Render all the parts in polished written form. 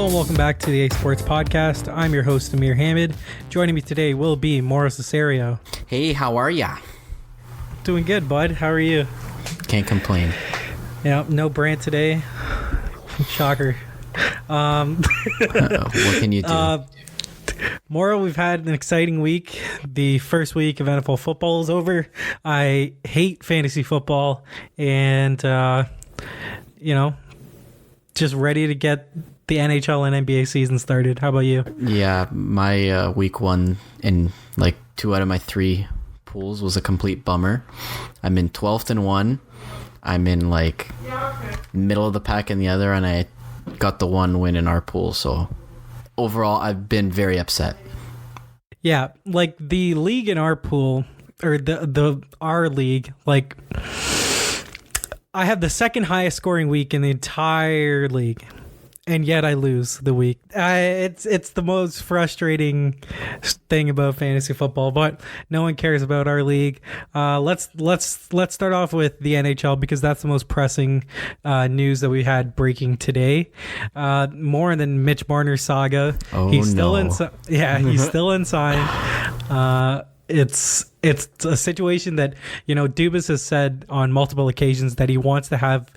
Hello and welcome back to the A Sports Podcast. I'm your host, Ameer Hamid. Joining me today will be Mauro Cesario. Hey, how are ya? Doing good, bud. How are you? Can't complain. Yeah, no Brant today. Shocker. What can you do? Mauro, we've had an exciting week. The first week of NFL football is over. I hate fantasy football and, just ready to get the NHL and NBA season started. How about you? Yeah, my week one in like 2 out of my 3 pools was a complete bummer. I'm in 12th in one. I'm in like middle of the pack in the other, and I got the 1 win in our pool. So overall, I've been very upset. Yeah, like the league in our pool, or our league, like I have the second highest scoring week in the entire league, and yet I lose the week. It's the most frustrating thing about fantasy football, but no one cares about our league. Let's start off with the NHL because that's the most pressing news that we had breaking today. More than Mitch Marner saga. Oh, he's still no. he's still unsigned. It's a situation that, Dubas has said on multiple occasions that he wants to have,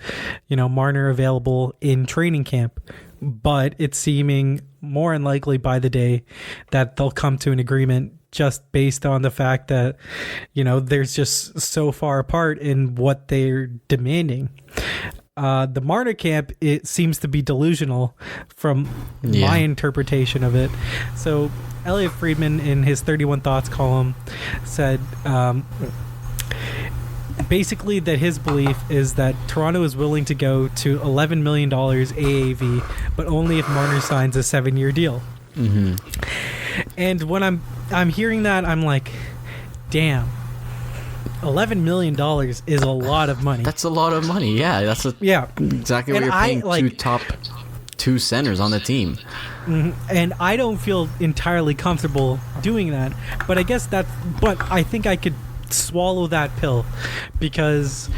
Marner available in training camp, but it's seeming more unlikely by the day that they'll come to an agreement just based on the fact that, there's just so far apart in what they're demanding. The Marner camp, it seems to be delusional from my interpretation of it. So Elliot Friedman, in his 31 Thoughts column, said basically that his belief is that Toronto is willing to go to $11 million AAV, but only if Marner signs a 7-year deal. Mm-hmm. And when I'm hearing that, I'm like, damn. $11 million is a lot of money. That's a lot of money. Yeah, that's exactly what you're paying top 2 centers on the team. And I don't feel entirely comfortable doing that, but I think I could swallow that pill because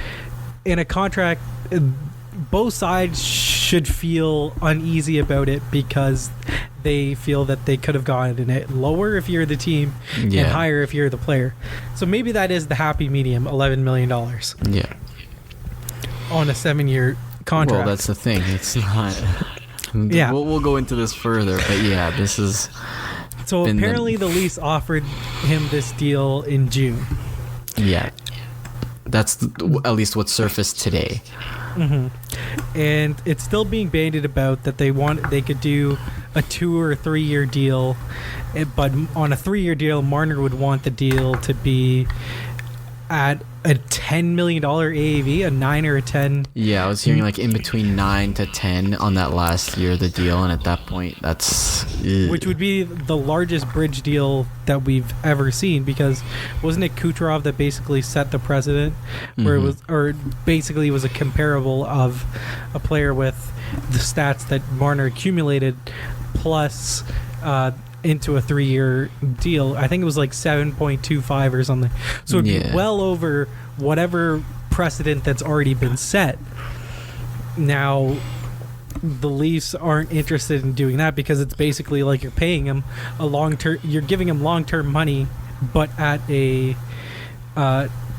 in a contract, both sides should feel uneasy about it because they feel that they could have gotten it lower if you're the team and higher if you're the player. So maybe that is the happy medium, $11 million. Yeah. On a 7-year contract. Well, that's the thing. It's not. Yeah. We'll go into this further, but yeah, this is. So apparently the Leafs offered him this deal in June. Yeah. That's at least what surfaced today. Mm-hmm. And it's still being bandied about that they could do a 2 or 3 year deal, but on a 3-year deal, Marner would want the deal to be at a $10 million AAV, a 9 or a 10. Yeah, I was hearing like in between 9 to 10 on that last year of the deal, and at that point, that's which would be the largest bridge deal that we've ever seen, because wasn't it Kucherov that basically set the precedent, where it was a comparable of a player with the stats that Marner accumulated plus into a 3-year deal. I think it was like 7.25 or something. So it'd be well over whatever precedent that's already been set. Now, the Leafs aren't interested in doing that because it's basically like you're paying him you're giving him long-term money, but at a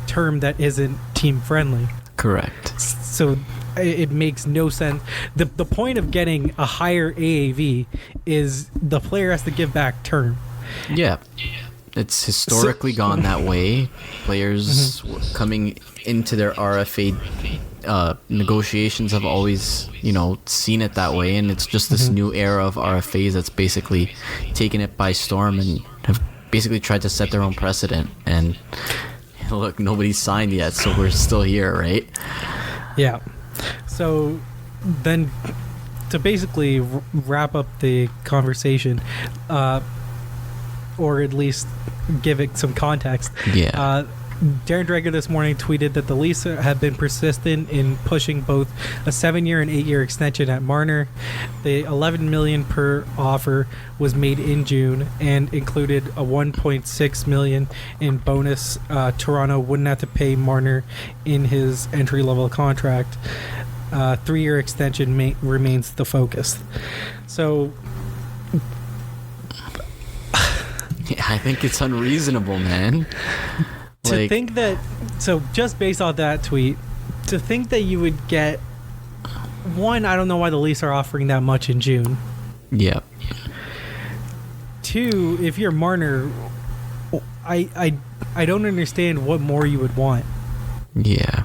term that isn't team friendly. correct. So it makes no sense. The point of getting a higher AAV is the player has to give back term. Yeah. It's historically gone that way. Players coming into their RFA negotiations have always, seen it that way, and it's just this new era of RFAs that's basically taken it by storm and have basically tried to set their own precedent. And look, nobody's signed yet, so we're still here, right? Yeah. So then, to basically wrap up the conversation, or at least give it some context. Yeah. Darren Dreger this morning tweeted that the Leafs have been persistent in pushing both a 7-year and 8-year extension at Marner. The $11 million per offer was made in June and included a $1.6 million in bonus. Toronto wouldn't have to pay Marner in his entry-level contract. 3-year extension remains the focus. So I think it's unreasonable, man. To think that, so just based off that tweet, to think that you would get one, I don't know why the Leafs are offering that much in June. Yeah. 2, if you're Marner, I don't understand what more you would want. Yeah.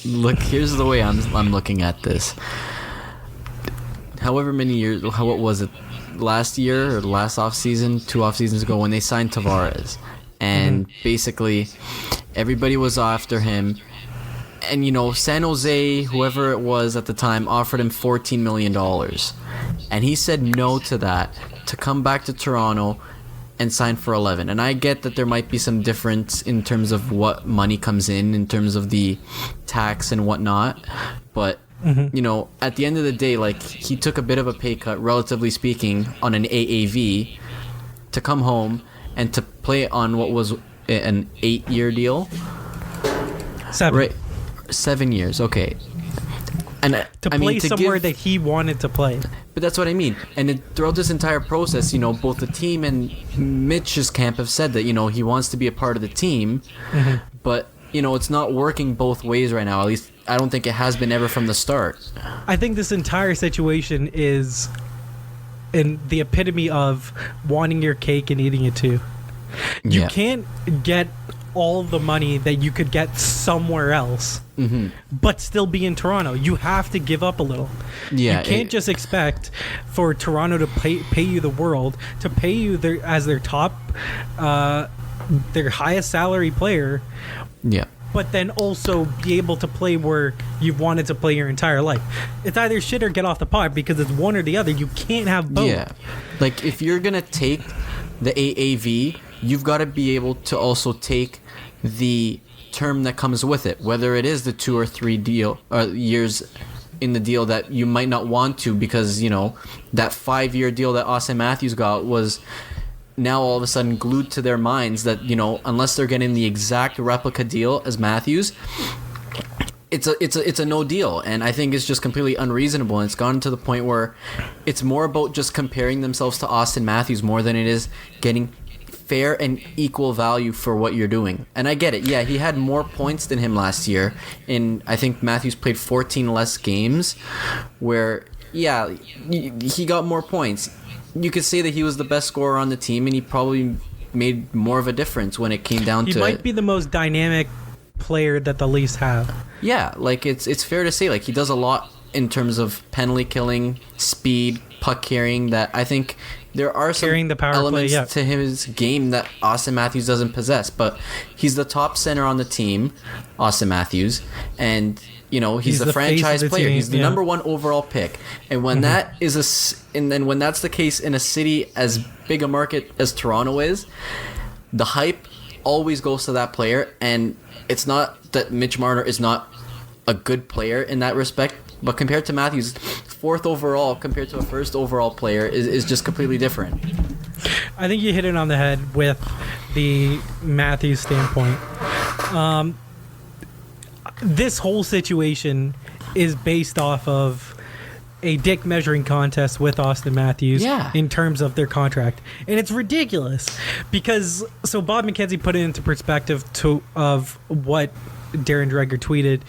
Look, here's the way I'm looking at this. However many years, what was it? Last year or last offseason, 2 off seasons ago, when they signed Tavares, and basically everybody was after him, and San Jose, whoever it was at the time, offered him $14 million, and he said no to that to come back to Toronto and sign for 11. And I get that there might be some difference in terms of what money comes in terms of the tax and whatnot, but at the end of the day, he took a bit of a pay cut, relatively speaking, on an AAV to come home and to play on what was an 8-year deal. 7. Right. 7 years, okay. And to play somewhere that he wanted to play. But that's what I mean. And throughout this entire process, both the team and Mitch's camp have said that, he wants to be a part of the team, but it's not working both ways right now. At least I don't think it has been ever from the start. I think this entire situation is in the epitome of wanting your cake and eating it too. You can't get all the money that you could get somewhere else, but still be in Toronto. You have to give up a little. Yeah, you can't just expect for Toronto to pay you the world, to pay you as their top, their highest salary player. Yeah. But then also be able to play where you've wanted to play your entire life. It's either shit or get off the pot, because it's one or the other. You can't have both. Yeah. If you're going to take the AAV, you've got to be able to also take the term that comes with it, whether it is the 2 or 3 years in the deal that you might not want to, because, that 5-year deal that Austin Matthews got was now all of a sudden glued to their minds that, unless they're getting the exact replica deal as Matthews, it's a no deal. And I think it's just completely unreasonable. And it's gotten to the point where it's more about just comparing themselves to Austin Matthews more than it is getting fair and equal value for what you're doing. And I get it. Yeah, he had more points than him last year. And I think Matthews played 14 less games, where, yeah, he got more points. You could say that he was the best scorer on the team, and he probably made more of a difference when it came down to... He might be the most dynamic player that the Leafs have. Yeah, it's fair to say, he does a lot in terms of penalty killing, speed, puck carrying, that I think there are some elements to his game that Austin Matthews doesn't possess. But he's the top center on the team, Austin Matthews, and... he's the franchise player. He's the number 1 overall pick. And when when that's the case in a city as big a market as Toronto is, the hype always goes to that player. And it's not that Mitch Marner is not a good player in that respect, but compared to Matthews, 4th overall compared to a 1st overall player is just completely different. I think you hit it on the head with the Matthews standpoint. This whole situation is based off of a dick measuring contest with Austin Matthews in terms of their contract. And it's ridiculous because, so Bob McKenzie put it into perspective of what Darren Dreger tweeted,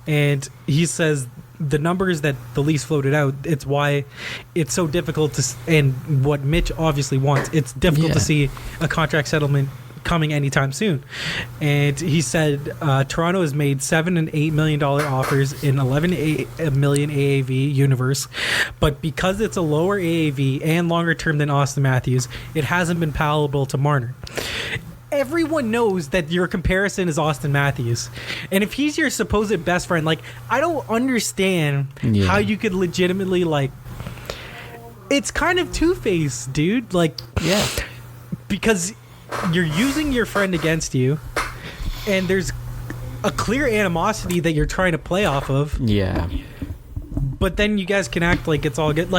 and he says the numbers that the Leafs floated out, it's why it's so difficult to, and what Mitch obviously wants, it's difficult to see a contract settlement coming anytime soon. And he said Toronto has made $7 and $8 million offers in 11 million AAV universe, but because it's a lower AAV and longer term than Austin Matthews, it hasn't been palatable to Marner. Everyone knows that your comparison is Austin Matthews, and if he's your supposed best friend, I don't understand how you could legitimately it's kind of two-faced, dude. Because you're using your friend against you, and there's a clear animosity that you're trying to play off of. Yeah. But then you guys can act like it's all good.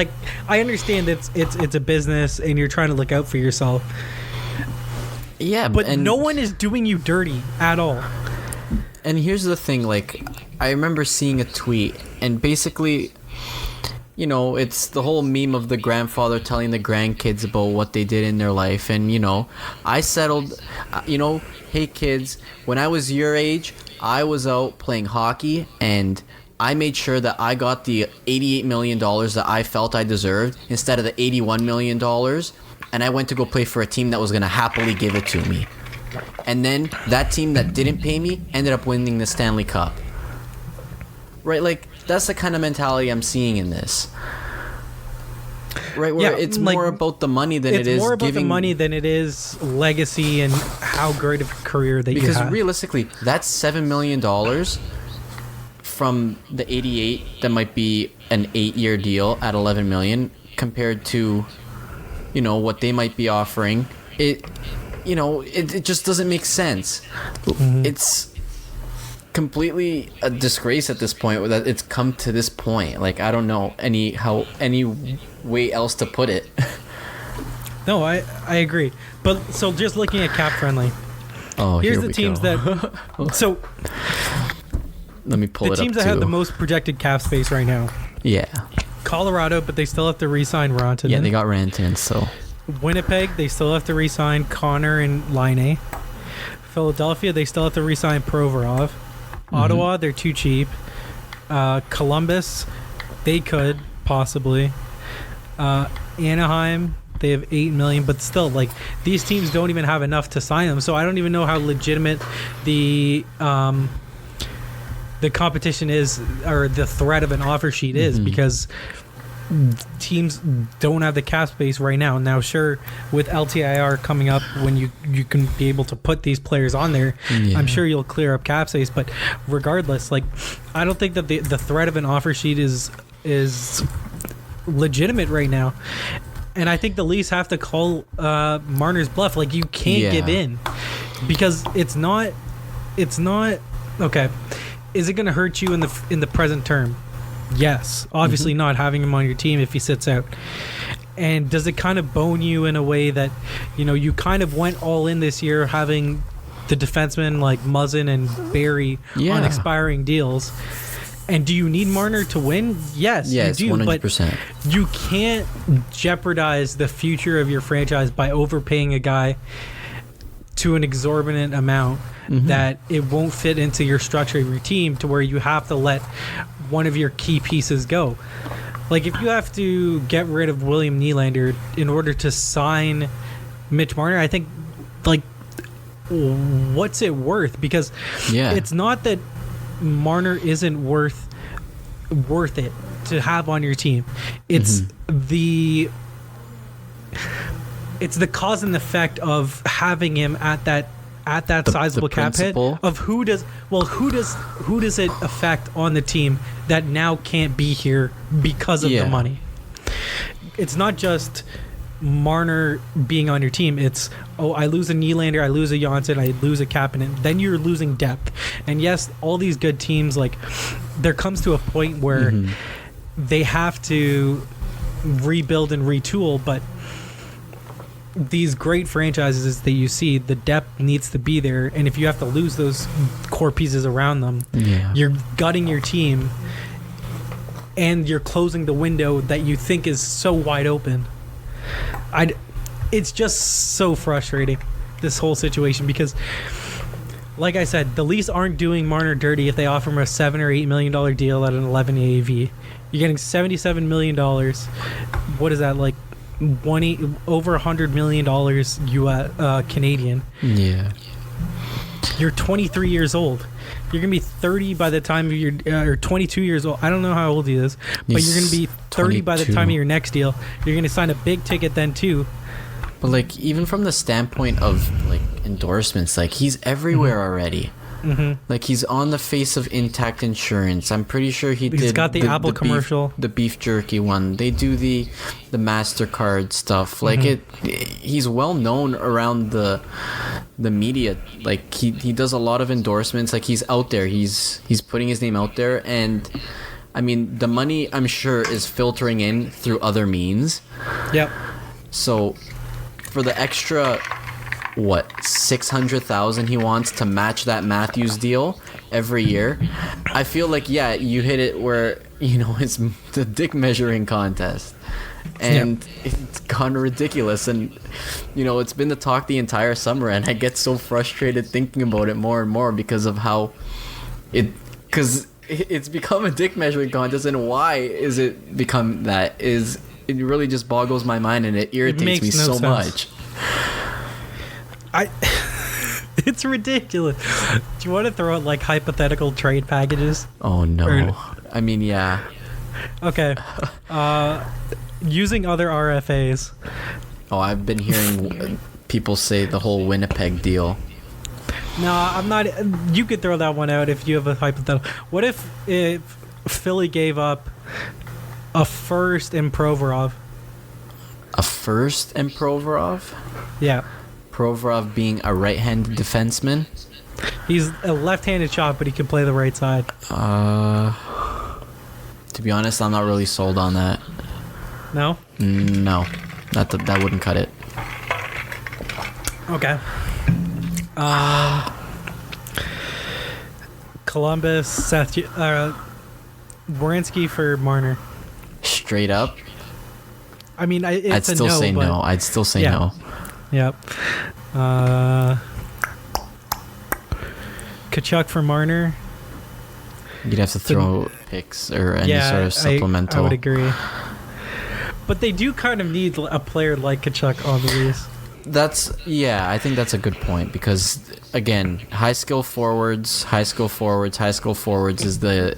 I understand it's a business and you're trying to look out for yourself. Yeah, but no one is doing you dirty at all. And here's the thing, like, I remember seeing a tweet, and basically, you know, it's the whole meme of the grandfather telling the grandkids about what they did in their life. And, you know, I settled, you know, hey kids, when I was your age, I was out playing hockey, and I made sure that I got the $88 million that I felt I deserved instead of the $81 million. And I went to go play for a team that was going to happily give it to me. And then that team that didn't pay me ended up winning the Stanley Cup. Right? Like, that's the kind of mentality I'm seeing in this. Right? Where it's more about the money than it is It's more about giving... the money than it is legacy and how great of a career that you have. Because realistically, that's $7 million from the 88 that might be an 8-year deal at 11 million compared to, you know, what they might be offering. It just doesn't make sense. Mm-hmm. It's completely a disgrace at this point that it's come to this point. Like, I don't know any way else to put it. No, I agree. But so just looking at cap friendly. Oh, here's the teams that so let me pull it up. The teams that have the most projected cap space right now. Yeah. Colorado, but they still have to re-sign Rantanen. Yeah, they got Rantanen, so. Winnipeg, they still have to re-sign Connor and Laine. Philadelphia, they still have to re-sign Provorov. Ottawa, they're too cheap. Columbus, they could possibly. Anaheim, they have $8 million, but still, like, these teams don't even have enough to sign them. So I don't even know how legitimate the competition is, or the threat of an offer sheet is, because teams don't have the cap space right now. Now, sure, with LTIR coming up, when you can be able to put these players on there, I'm sure you'll clear up cap space. But regardless, like, I don't think that the threat of an offer sheet is legitimate right now. And I think the Leafs have to call Marner's bluff. Like, you can't give in, because it's not okay. Is it going to hurt you in the present term? Yes, obviously not having him on your team if he sits out. And does it kind of bone you in a way that, you know, you kind of went all in this year having the defensemen like Muzzin and Barry on expiring deals? And do you need Marner to win? Yes, you do. 100%. But you can't jeopardize the future of your franchise by overpaying a guy to an exorbitant amount that it won't fit into your structure of your team, to where you have to let one of your key pieces go. Like, if you have to get rid of William Nylander in order to sign Mitch Marner, I think, like, what's it worth? Because it's not that Marner isn't worth it to have on your team. It's the cause and effect of having him at that sizable cap hit of who does it affect on the team that now can't be here because of the money. It's not just Marner being on your team. It's, I lose a Nylander, I lose a Janssen, I lose a Kapanen. Then you're losing depth. And yes, all these good teams, like, there comes to a point where they have to rebuild and retool, but these great franchises that you see, the depth needs to be there, and if you have to lose those core pieces around them, you're gutting your team, and you're closing the window that you think is so wide open. It's just so frustrating, this whole situation, because, like I said, the Leafs aren't doing Marner dirty if they offer him a $7 or $8 million deal at an 11 AAV. You're getting $77 million. What is that, like? Over $100 million US Canadian. Yeah. You're 23 years old. You're gonna be 30 by the time of your or 22 years old. I don't know how old he is, but you're gonna be 30 by the time of your next deal. You're gonna sign a big ticket then too. But, like, even from the standpoint of, like, endorsements, like, he's everywhere already. Like, he's on the face of Intact Insurance. I'm pretty sure he's got the Apple commercial, the beef jerky one. They do the MasterCard stuff. Like, he's well known around the media. Like, he does a lot of endorsements. Like, he's out there. He's putting his name out there, and I mean, the money, I'm sure, is filtering in through other means. Yep. So for the extra, $600,000 he wants to match that Matthews deal, every year, I feel like, yeah, you hit it where, it's the dick measuring contest. And it's gone ridiculous. And, it's been the talk the entire summer. And I get so frustrated thinking about it more and more because of how because it's become a dick measuring contest. And why is it become that? It really just boggles my mind, and it irritates me so much. It's ridiculous. Do you want to throw out like hypothetical trade packages? Oh no. I mean, yeah. Okay. Using other RFAs. Oh, I've been hearing people say the whole Winnipeg deal. No, I'm not. You could throw that one out if you have a hypothetical. What if Philly gave up a first and Provorov? A first and Provorov? Yeah. Provorov being a right-handed defenseman? He's a left-handed shot, but he can play the right side. To be honest, I'm not really sold on that. No? No. That wouldn't cut it. Okay. Columbus, Wierenski for Marner. Straight up? I mean, I'd still say no. I'd still say no. Yep. Kachuk for Marner. You'd have to throw picks or any sort of supplemental. I would agree. But they do kind of need a player like Kachuk on the lease. I think that's a good point because, again, high skill forwards is the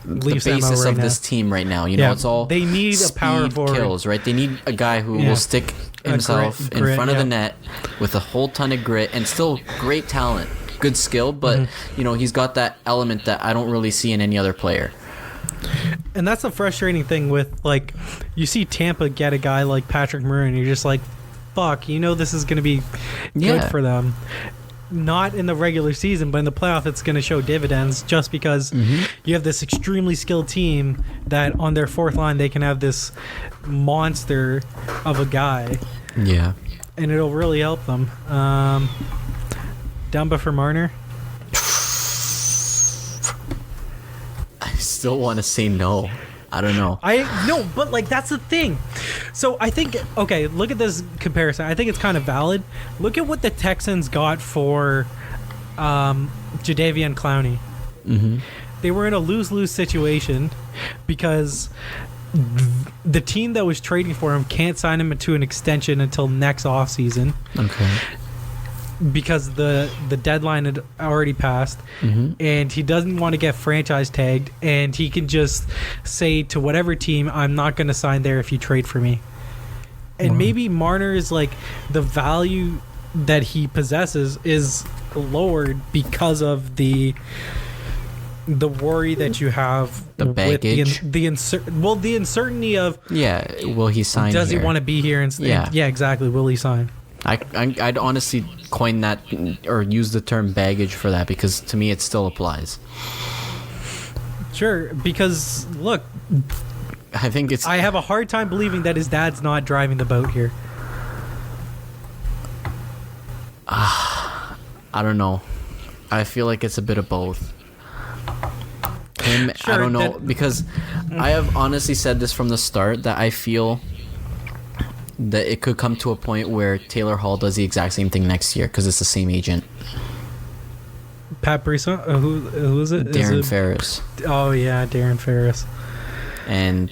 basis of this team right now. It's all they need a power forward. Kills, right? They need a guy who will stick himself in front of the net with a whole ton of grit and still great talent, good skill, but he's got that element that I don't really see in any other player. And that's the frustrating thing with, like, you see Tampa get a guy like Patrick Maroon, and you're just like, fuck, this is going to be good for them. Not in the regular season, but in the playoff, it's going to show dividends just because you have this extremely skilled team that on their fourth line, they can have this monster of a guy. Yeah. And it'll really help them. Dumba for Marner. I still want to say no. I don't know. No, but like that's the thing. So I think look at this comparison. I think it's kind of valid. Look at what the Texans got for Jadeveon Clowney. Mm-hmm. They were in a lose-lose situation because the team that was trading for him can't sign him to an extension until next offseason. Okay. Because the deadline had already passed, and he doesn't want to get franchise tagged, and he can just say to whatever team, I'm not going to sign there if you trade for me. And maybe Marner is like, the value that he possesses is lowered because of the worry that you have, the baggage, with the uncertainty of will he sign? Does he want to be here? And yeah, exactly. Will he sign? I'd honestly coin that or use the term baggage for that because to me it still applies. Sure, because look, I have a hard time believing that his dad's not driving the boat here. I don't know. I feel like it's a bit of both. Sure, I don't know because I have honestly said this from the start that I feel that it could come to a point where Taylor Hall does the exact same thing next year because it's the same agent. Pat Brisson? Who is it? Darren Ferris. Oh, yeah, Darren Ferris. And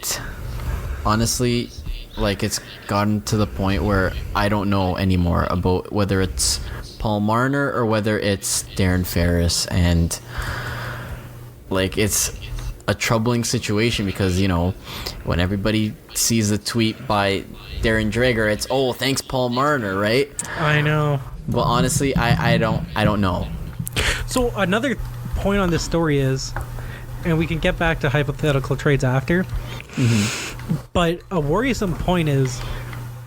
honestly, like, it's gotten to the point where I don't know anymore about whether it's Paul Marner or whether it's Darren Ferris. And, like, it's a troubling situation because, when everybody sees the tweet by Darren Dreger, it's thanks Paul Marner, right? I know. But honestly, I don't know. So another point on this story is, and we can get back to hypothetical trades after, but a worrisome point is,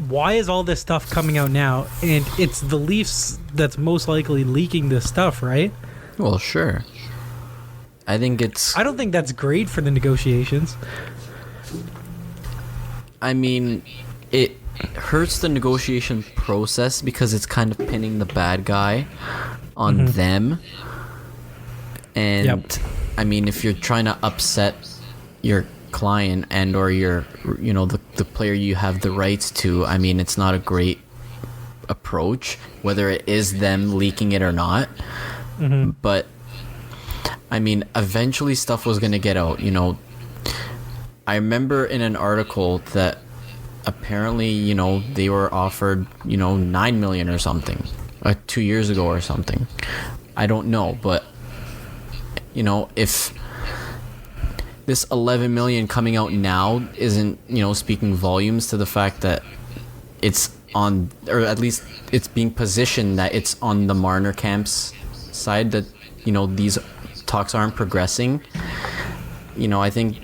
why is all this stuff coming out now? And it's the Leafs that's most likely leaking this stuff, right? Well, sure. I don't think that's great for the negotiations. I mean, it hurts the negotiation process because it's kind of pinning the bad guy on them. And I mean, if you're trying to upset your client and or your, you know, the player you have the rights to, I mean, it's not a great approach, whether it is them leaking it or not. But I mean, eventually stuff was going to get out, you know. I remember in an article that apparently, you know, they were offered, you know, 9 million or something 2 years ago or something. I don't know, but you know, if this 11 million coming out now isn't, you know, speaking volumes to the fact that it's on, or at least it's being positioned that it's on the Marner camp's side, that, you know, these talks aren't progressing. You know, I think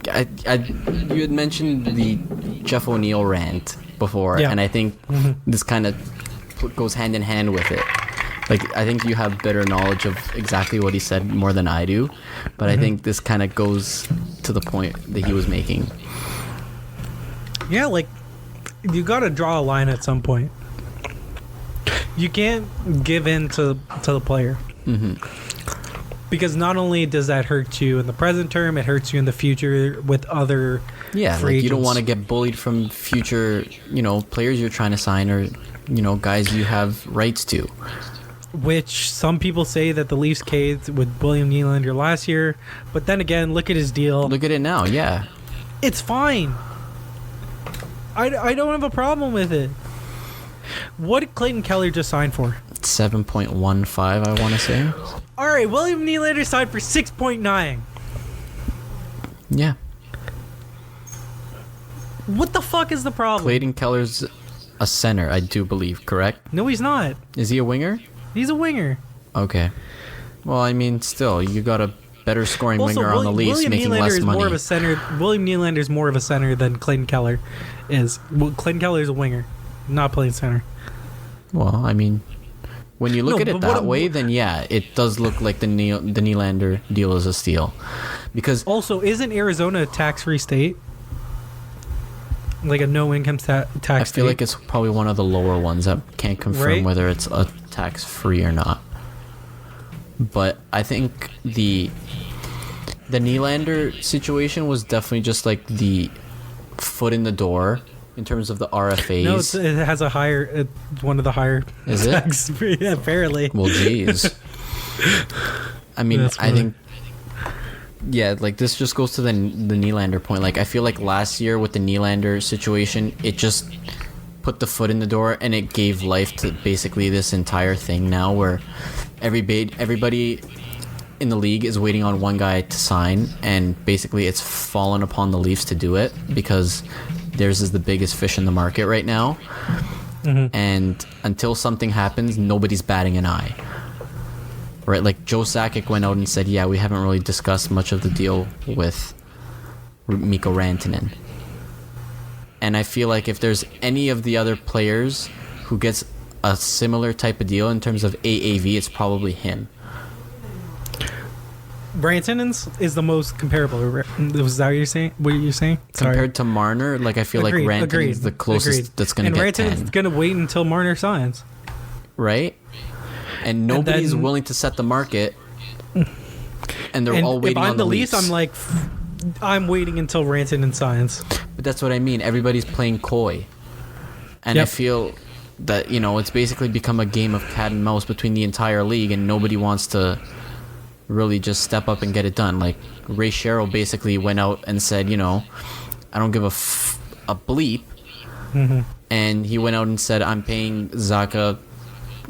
you had mentioned the Jeff O'Neill rant before, and I think this kind of goes hand in hand with it. Like, I think you have better knowledge of exactly what he said more than I do, but I think this kind of goes to the point that he was making. Yeah, like, you got to draw a line at some point. You can't give in to the player. Because not only does that hurt you in the present term, it hurts you in the future with other free like, agents. You don't want to get bullied from future, you know, players you're trying to sign, or, you know, guys you have rights to. Which some people say that the Leafs caved with William Nylander last year, but then again, look at his deal. Look at it now, yeah. It's fine. I don't have a problem with it. What did Clayton Keller just sign for? 7.15, I want to say. All right, William Nylander signed for 6.9. Yeah. What the fuck is the problem? Clayton Keller's a center, I do believe, correct? No, he's not. Is he a winger? He's a winger. Okay. Well, I mean, still, you got a better scoring winger on the Leafs, William making Nylander less is money. more of a center. William Nylander is more of a center than Clayton Keller is. Well, Clayton Keller is a winger, not playing center. Well, I mean, when you look at it that way, then yeah, it does look like the Nylander deal is a steal. Because also, isn't Arizona a tax-free state? Like a no-income tax state? I feel like it's probably one of the lower ones. I can't confirm whether it's a tax-free or not. But I think the Nylander situation was definitely just like the foot in the door in terms of the RFAs. No, it has a higher, one of the higher. Is tax it? Free, apparently. Well, geez. I mean, I think, yeah, like this just goes to the Nylander point. Like, I feel like last year with the Nylander situation, it just put the foot in the door and it gave life to basically this entire thing now, where everybody in the league is waiting on one guy to sign, and basically it's fallen upon the Leafs to do it because theirs is the biggest fish in the market right now. And until something happens, nobody's batting an eye. Right? Like, Joe Sakic went out and said, yeah, we haven't really discussed much of the deal with Mikko Rantanen. And I feel like if there's any of the other players who gets a similar type of deal in terms of AAV, it's probably him. Rantanen's is the most comparable. Was that what you're saying? What are you saying? Compared to Marner, like, I feel like Rantanen's the closest that's going to get 10. And Rantanen's going to wait until Marner signs. Right? And nobody's willing to set the market. And they're all waiting on the Leafs. If I'm the Leafs, I'm like, I'm waiting until Rantanen signs. But that's what I mean. Everybody's playing coy. And I feel that, you know, it's basically become a game of cat and mouse between the entire league, and nobody wants to really just step up and get it done. Like, Ray Sherrill basically went out and said, you know, I don't give a bleep. And he went out and said, I'm paying Zaga,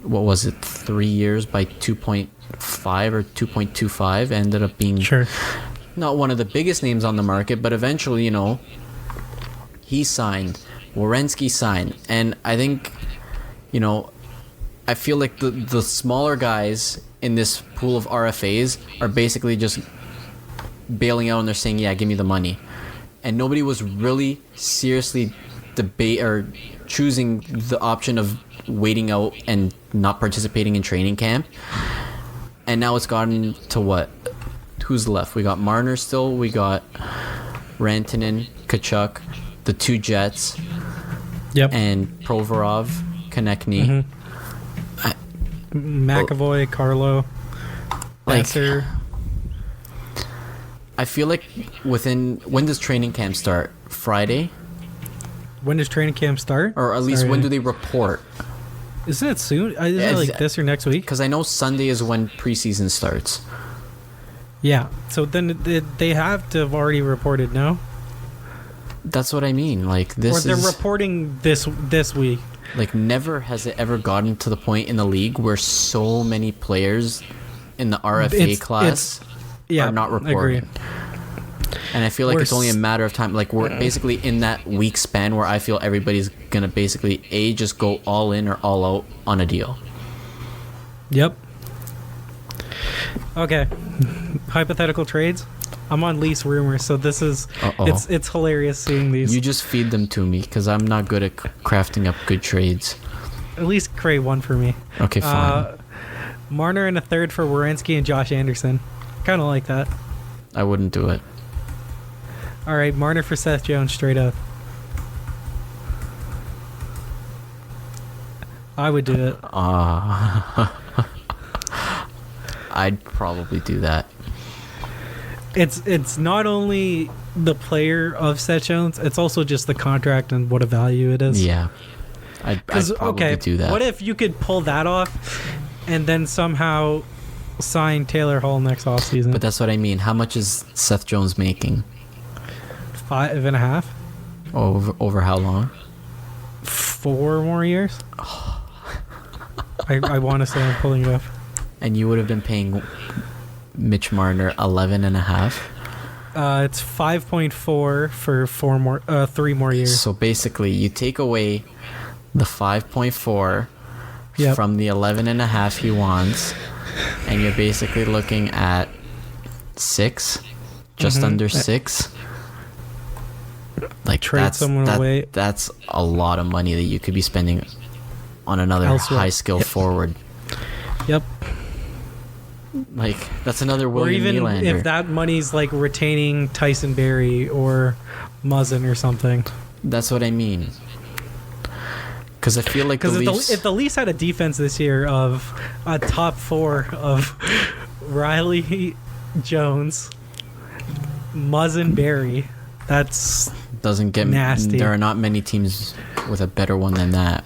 what was it, 3 years by 2.5 or 2.25. Ended up being not one of the biggest names on the market, but eventually, you know, he signed. Werenski signed. And I think, you know, I feel like the smaller guys in this pool of RFAs are basically just bailing out, and they're saying, yeah, give me the money. And nobody was really seriously choosing the option of waiting out and not participating in training camp. And now it's gotten to what? Who's left? We got Marner still. We got Rantanen, Tkachuk, the two Jets, and Provorov, Konechny. McAvoy, Carlo. Like, Besser. I feel like when does training camp start? Friday? When does training camp start? Or at least Sorry. when do they report? Isn't it soon? Isn't Yeah, it like this or next week? Because I know Sunday is when preseason starts. Yeah. So then they have to have already reported, no? That's what I mean. Like, Or this they're is... reporting this week. Like, never has it ever gotten to the point in the league where so many players in the RFA class Yeah, are not reporting. agreed. And I feel like We're it's only a matter of time. Like, we're basically in that week span where I feel everybody's going to basically, just go all in or all out on a deal. Yep. Okay. Hypothetical trades. I'm on lease rumors, so this is it's hilarious seeing these. You just feed them to me because I'm not good at crafting up good trades. At least create one for me. Okay, fine. Marner and a third for Werenski and Josh Anderson. Kind of like that. I wouldn't do it. All right, Marner for Seth Jones, straight up. I would do it. I'd probably do that. It's not only the player of Seth Jones, it's also just the contract and what a value it is. Yeah. I'd probably do that. What if you could pull that off and then somehow sign Taylor Hall next offseason? But that's what I mean. How much is Seth Jones making? 5.5. Over how long? 4 more years. I want to say I'm pulling it up. And you would have been paying Mitch Marner 11.5. It's 5.4 for 3 more years. So basically, you take away the 5.4 Yep. from the 11.5 he wants, and you're basically looking at 6, just under 6. Like, Trade someone away. That's a lot of money that you could be spending on another Elsewhere. high-skill forward. Yep. Like, that's another Or William even Nylander. if that money's like retaining Tyson Barrie or Muzzin or something. That's what I mean. Because I feel like Because Leafs... if the Leafs had a defense this year of a top 4 of Riley, Jones, Muzzin, Barrie, that's doesn't get nasty. There are not many teams with a better one than that,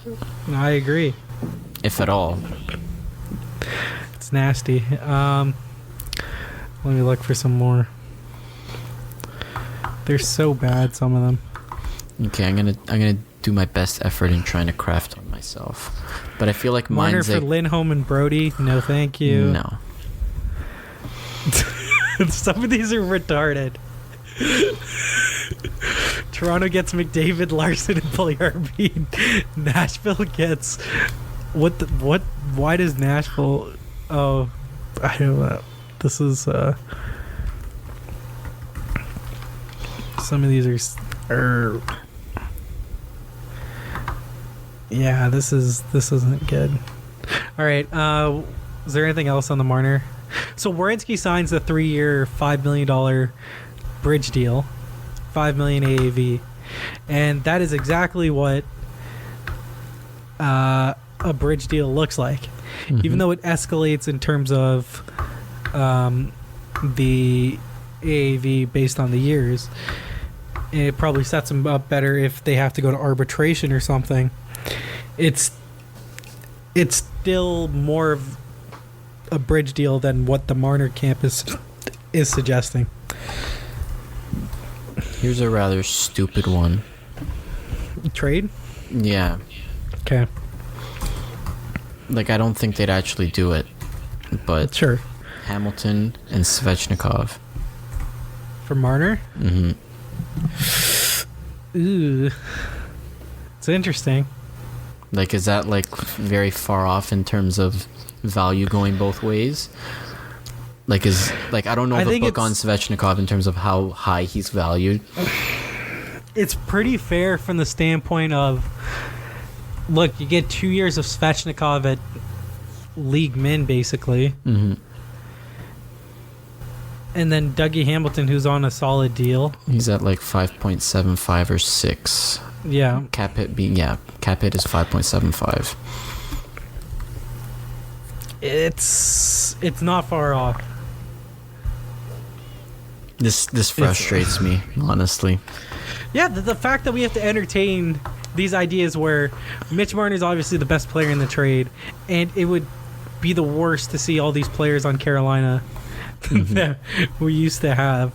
I agree. if at all. It's nasty. Let me look for some more. They're so bad, some of them. Okay, I'm gonna do my best effort in trying to craft one myself, but I feel like Marner mine's for like Lindholm and Brody. No, thank you. no. Some of these are retarded. Toronto gets McDavid, Larson, and Puljujärvi. Nashville gets what? Why does Nashville? Oh, I don't know. This is some of these are. Yeah, this isn't good. All right. Is there anything else on the Marner? So Werenski signs a 3-year, $5 million bridge deal, $5 million AAV, and that is exactly what a bridge deal looks like. Mm-hmm. Even though it escalates in terms of the AAV based on the years, and it probably sets them up better if they have to go to arbitration or something. It's still more of a bridge deal than what the Marner camp is suggesting. Here's a rather stupid one. Trade? Yeah, Okay. like I don't think they'd actually do it, but Sure. Hamilton and Svechnikov. For Marner? Mm-hmm. Ooh. It's interesting. Like, is that like very far off in terms of value going both ways? Like, I don't know I the think book on it's- Svechnikov in terms of how high he's valued. It's pretty fair from the standpoint of, look, you get 2 years of Svechnikov at league min, basically. Mm-hmm. And then Dougie Hamilton, who's on a solid deal. He's at like 5.75 or 6. Yeah. Cap hit is 5.75. It's not far off. This frustrates me, honestly. Yeah, the fact that we have to entertain these ideas where Mitch Marner is obviously the best player in the trade, and it would be the worst to see all these players on Carolina that we used to have.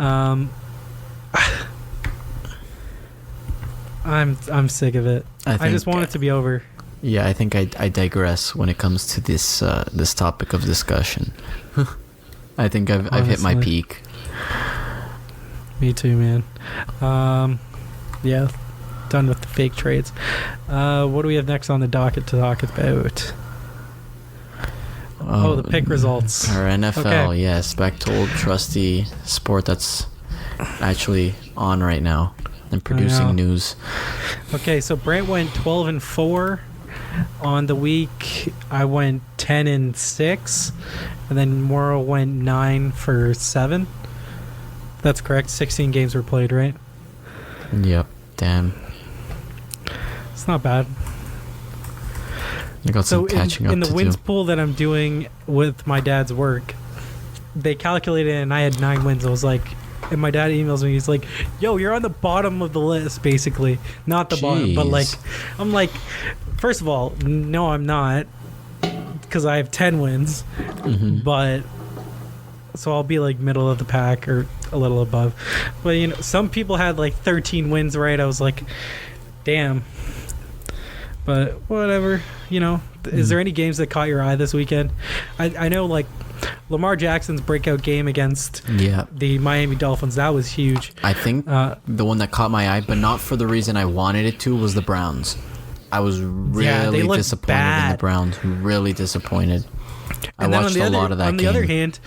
I'm sick of it. I just want it to be over. Yeah, I think I digress when it comes to this this topic of discussion. I think I've hit my peak. Me too, man. Yeah, done with the fake trades. What do we have next on the docket to talk about? The pick results. Our NFL, okay. Yes, back to old trusty sport that's actually on right now and producing news. Okay, so Brent went 12-4 on the week. I went 10-6, and then Mauro went 9-7. That's correct. 16 games were played, right? Yep. Damn. It's not bad. I got some catching up to do. In the wins pool that I'm doing with my dad's work, they calculated it and I had 9 wins. I was like, and my dad emails me. He's like, "Yo, you're on the bottom of the list, basically. Not the bottom, but like, I'm like, first of all, no, I'm not, because I have 10 wins, but." So I'll be like middle of the pack or a little above. But, you know, some people had like 13 wins, right? I was like, damn. But whatever, you know. Is there any games that caught your eye this weekend? I know, like, Lamar Jackson's breakout game against the Miami Dolphins, that was huge. I think the one that caught my eye, but not for the reason I wanted it to, was the Browns. I was really disappointed in the Browns. Really disappointed. I watched a lot of that game. On the other hand,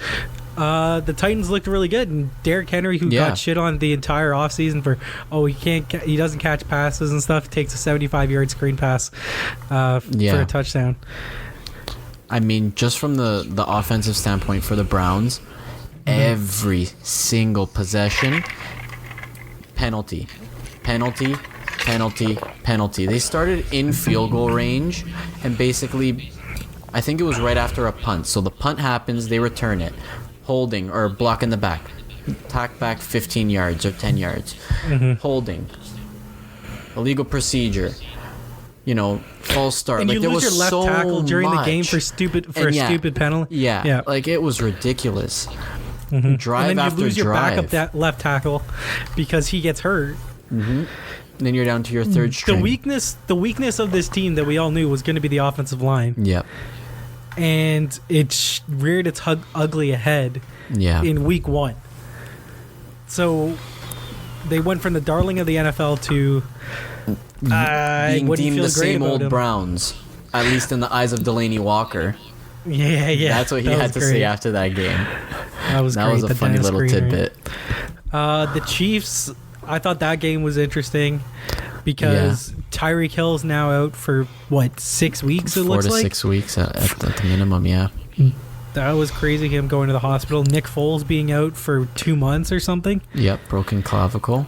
the Titans looked really good, and Derrick Henry, who got shit on the entire offseason for he doesn't catch passes and stuff, takes a 75-yard screen pass for a touchdown. I mean, just from the offensive standpoint for the Browns, every single possession, penalty. They started in field goal range, and basically, I think it was right after a punt. So the punt happens, they return it. Holding or block in the back. Tack back 15 yards or 10 yards. Holding. Illegal procedure. You know, false start. And like, you lose your left tackle during the game for a stupid penalty. Yeah. Like, it was ridiculous. Drive and then after you lose drive. your backup that left tackle because he gets hurt. And then you're down to your third string. The weakness of this team that we all knew was going to be the offensive line. Yep. And it reared its ugly head in week 1. So they went from the darling of the NFL to being deemed the same old Browns, at least in the eyes of Delaney Walker. Yeah. That's what he had to say after that game. That was a funny little tidbit. The Chiefs, I thought that game was interesting because Tyreek Hill's now out for 6 weeks, it looks like? 4 to 6 weeks at the minimum. That was crazy, him going to the hospital. Nick Foles being out for 2 months or something. Yep, broken clavicle.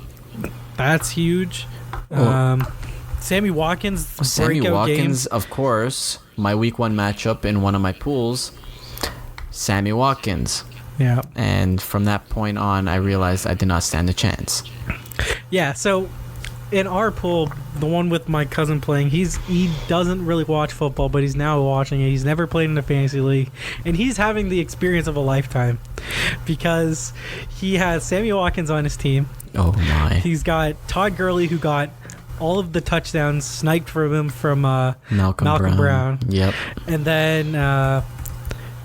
That's huge. Sammy Watkins, of course, my week 1 matchup in one of my pools. Sammy Watkins. Yeah. And from that point on, I realized I did not stand a chance. Yeah, so in our pool, the one with my cousin playing, he doesn't really watch football, but he's now watching it. He's never played in a fantasy league, and he's having the experience of a lifetime because he has Sammy Watkins on his team. Oh my! He's got Todd Gurley, who got all of the touchdowns sniped from him from Malcolm Brown. Yep. And then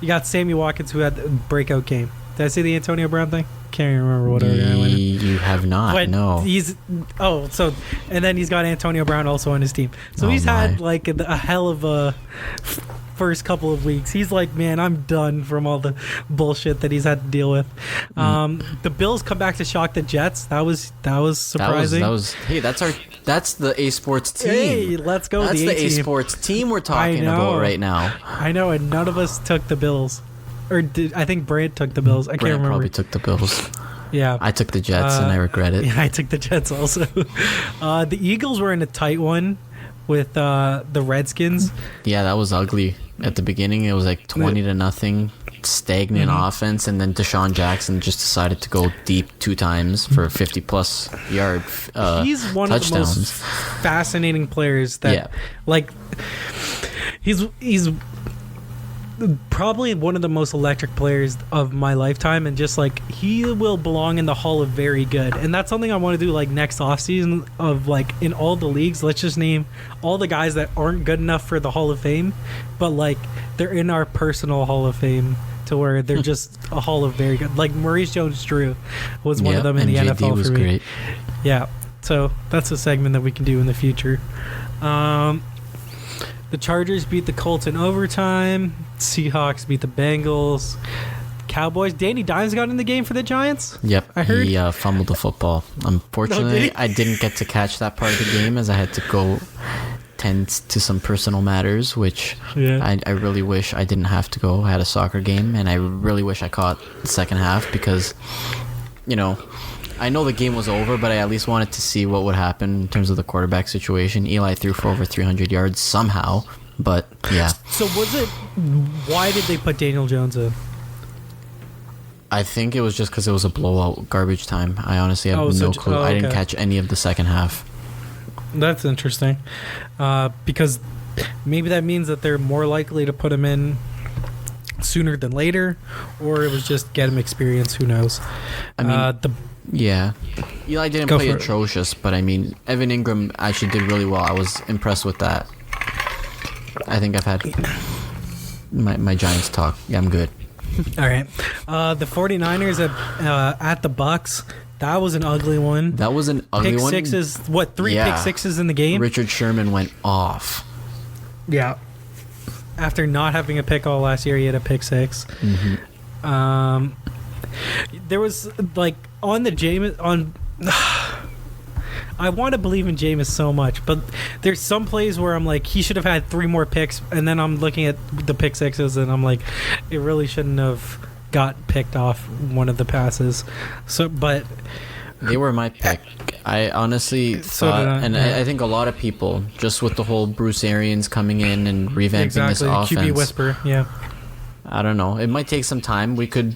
you got Sammy Watkins, who had the breakout game. Did I say the Antonio Brown thing? Can't even remember what order I went in. You have not, but no. And then he's got Antonio Brown also on his team. So he's had like a hell of a first couple of weeks. He's like, man, I'm done from all the bullshit that he's had to deal with. The Bills come back to shock the Jets. That was surprising. That's the A Sports team. Hey, let's go. That's the A Sports team we're talking about right now. I know, and none of us took the Bills. Or I think Brant took the Bills. I can't remember. Probably took the Bills. Yeah. I took the Jets, and I regret it. Yeah, I took the Jets also. The Eagles were in a tight one with the Redskins. Yeah, that was ugly. At the beginning, it was like 20-0, stagnant offense, and then Deshaun Jackson just decided to go deep 2 times for 50-plus yard He's one touchdowns. of the most fascinating players that, like, he's probably one of the most electric players of my lifetime, and just like he will belong in the Hall of Very Good. And that's something I want to do like next offseason of like in all the leagues, let's just name all the guys that aren't good enough for the Hall of Fame, but like they're in our personal Hall of Fame to where they're just a Hall of Very Good. Like Maurice Jones-Drew was one of them in the JD NFL was for me. Great. Yeah, so that's a segment that we can do in the future. The Chargers beat the Colts in overtime. Seahawks beat the Bengals. Cowboys. Danny Dimes got in the game for the Giants? Yep. I heard. He fumbled the football. Unfortunately, I didn't get to catch that part of the game as I had to go tend to some personal matters, which I really wish I didn't have to go. I had a soccer game, and I really wish I caught the second half because, you know, I know the game was over, but I at least wanted to see what would happen in terms of the quarterback situation. Eli threw for over 300 yards somehow, but yeah. So why did they put Daniel Jones in? I think it was just because it was a blowout garbage time. I honestly have no clue. I didn't catch any of the second half. That's interesting. Because maybe that means that they're more likely to put him in sooner than later, or it was just get him experience. Who knows? I mean, yeah. Eli didn't play atrocious, but I mean, Evan Ingram actually did really well. I was impressed with that. I think I've had my Giants talk. Yeah, I'm good. All right. The 49ers at the Bucks. That was an ugly one. That was an ugly one. Pick sixes. What, 3 pick sixes in the game? Richard Sherman went off. Yeah. After not having a pick all last year, he had a pick 6. Mm-hmm. There was like on the Jameis on. I want to believe in Jameis so much, but there's some plays where I'm like he should have had 3 more picks, and then I'm looking at the pick 6s and I'm like, it really shouldn't have got picked off one of the passes. So, but they were my pick. I honestly thought, I think a lot of people, just with the whole Bruce Arians coming in and revamping this offense. QB whisper, yeah. I don't know. It might take some time. We could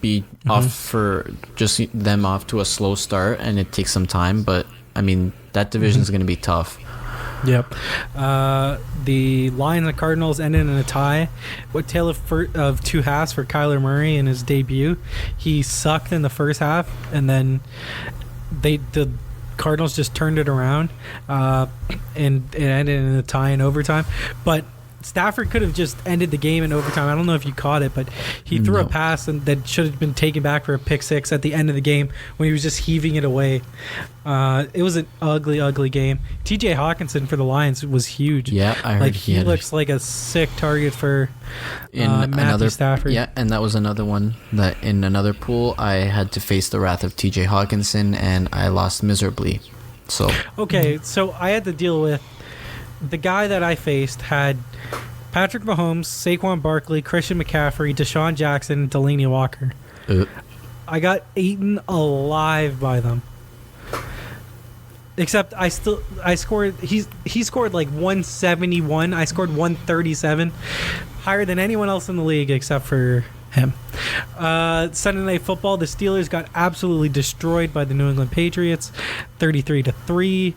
be off for just them off to a slow start, and it takes some time. But I mean, that division is going to be tough. Yep. The Lions and Cardinals ended in a tie. What tale of 2 halves for Kyler Murray in his debut? He sucked in the first half, and then the Cardinals just turned it around, and it ended in a tie in overtime. But Stafford could have just ended the game in overtime. I don't know if you caught it, but he threw a pass that should have been taken back for a pick 6 at the end of the game when he was just heaving it away. It was an ugly, ugly game. TJ Hawkinson for the Lions was huge. Yeah, I heard like he looks like a sick target for Matthew Stafford. Yeah, and that was another one that in another pool I had to face the wrath of TJ Hawkinson, and I lost miserably. So okay, so I had to deal with the guy that I faced had Patrick Mahomes, Saquon Barkley, Christian McCaffrey, Deshaun Jackson, Delaney Walker. I got eaten alive by them. Except I scored. He scored like 171. I scored 137, higher than anyone else in the league except for him. Sunday Night Football. The Steelers got absolutely destroyed by the New England Patriots, 33-3.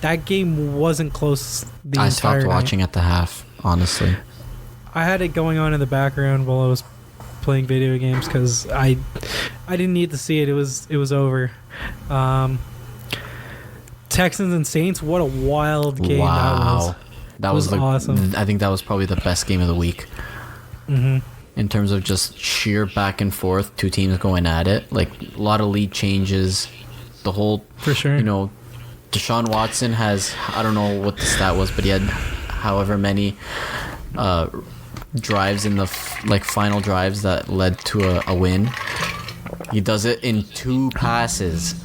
That game wasn't close the entire night. I stopped watching at the half, honestly. I had it going on in the background while I was playing video games because I didn't need to see it. It was over. Texans and Saints, what a wild game that was awesome. I think that was probably the best game of the week. Mm-hmm. In terms of just sheer back and forth, 2 teams going at it. Like, a lot of lead changes. The whole, for sure. You know, Deshaun Watson has, I don't know what the stat was, but he had however many drives in the final drives that led to a win. He does it in 2 passes.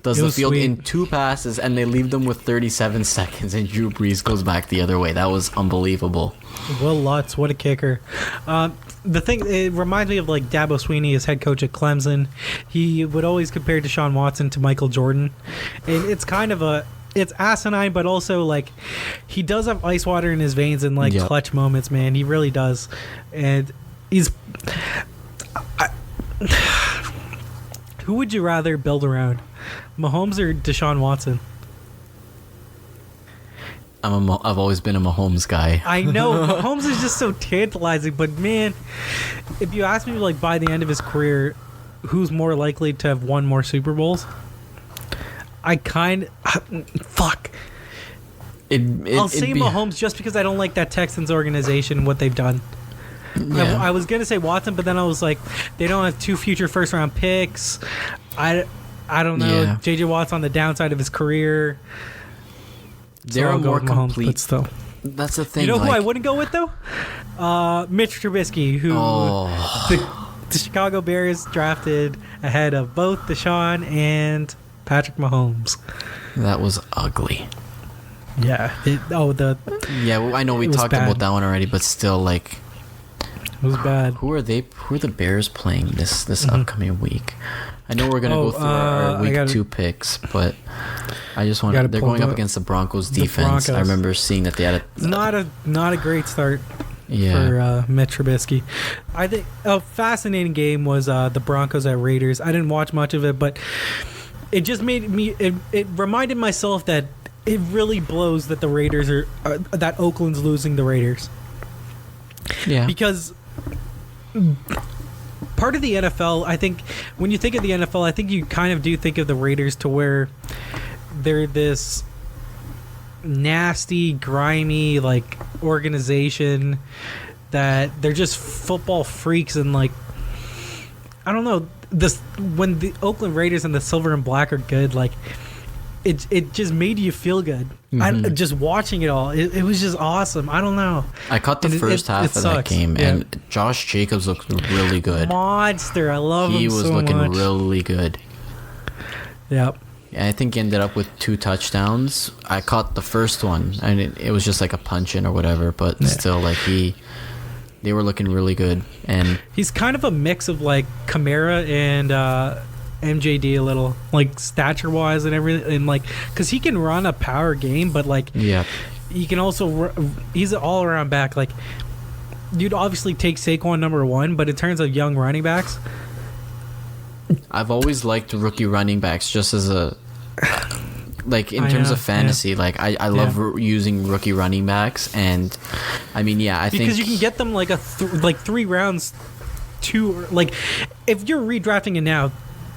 Does the field in 2 passes, and they leave them with 37 seconds, and Drew Brees goes back the other way. That was unbelievable. Will Lutz, what a kicker. The thing, it reminds me of like Dabo Sweeney as head coach at Clemson. He would always compare Deshaun Watson to Michael Jordan. And it's kind of a it's asinine, but also like he does have ice water in his veins in like clutch moments, man. He really does, and he's. Who would you rather build around, Mahomes or Deshaun Watson? I've always been a Mahomes guy. I know Mahomes is just so tantalizing, but man, if you ask me, like by the end of his career, who's more likely to have won more Super Bowls? I'll say Mahomes just because I don't like that Texans organization, what they've done. Yeah. I was gonna say Watson, but then I was like, they don't have 2 future first round picks. I don't know. Yeah. JJ Watt's on the downside of his career. They're more complete. But still. That's the thing. You know who I wouldn't go with though? Mitch Trubisky, who the Chicago Bears drafted ahead of both Deshaun and Patrick Mahomes. That was ugly. Yeah. I know we talked about that one already, but still, like, it was bad. Who are the Bears playing this upcoming week? I know we're gonna go through our week 2 picks, but I just want they're going up against the Broncos defense. I remember seeing that they had not a great start for Mitch Trubisky. I think a fascinating game was the Broncos at Raiders. I didn't watch much of it, but it just made me. It reminded myself that it really blows that the Raiders are that Oakland's losing the Raiders. Yeah, because part of the NFL, I think, when you think of the NFL, I think you kind of do think of the Raiders to where they're this nasty, grimy, like, organization that they're just football freaks, and like, I don't know, this when the Oakland Raiders and the silver and black are good, like it just made you feel good. Just watching it all, it was just awesome. I don't know. I caught the first half of that game, and Josh Jacobs looked really good. Monster, I love him so much. He was looking really good. Yep. And I think he ended up with 2 touchdowns. I caught the first one, and it was just like a punch in or whatever, but still, like, they were looking really good. And he's kind of a mix of like Kamara and MJD a little, like, stature wise and everything, and like, because he can run a power game, but like, he can also he's an all around back. Like, you'd obviously take Saquon number 1, but in terms of young running backs, I've always liked rookie running backs just as a like in terms of fantasy. Like I love using rookie running backs, and I mean, I think because you can get them like 3 rounds, 2, like, if you're redrafting it now,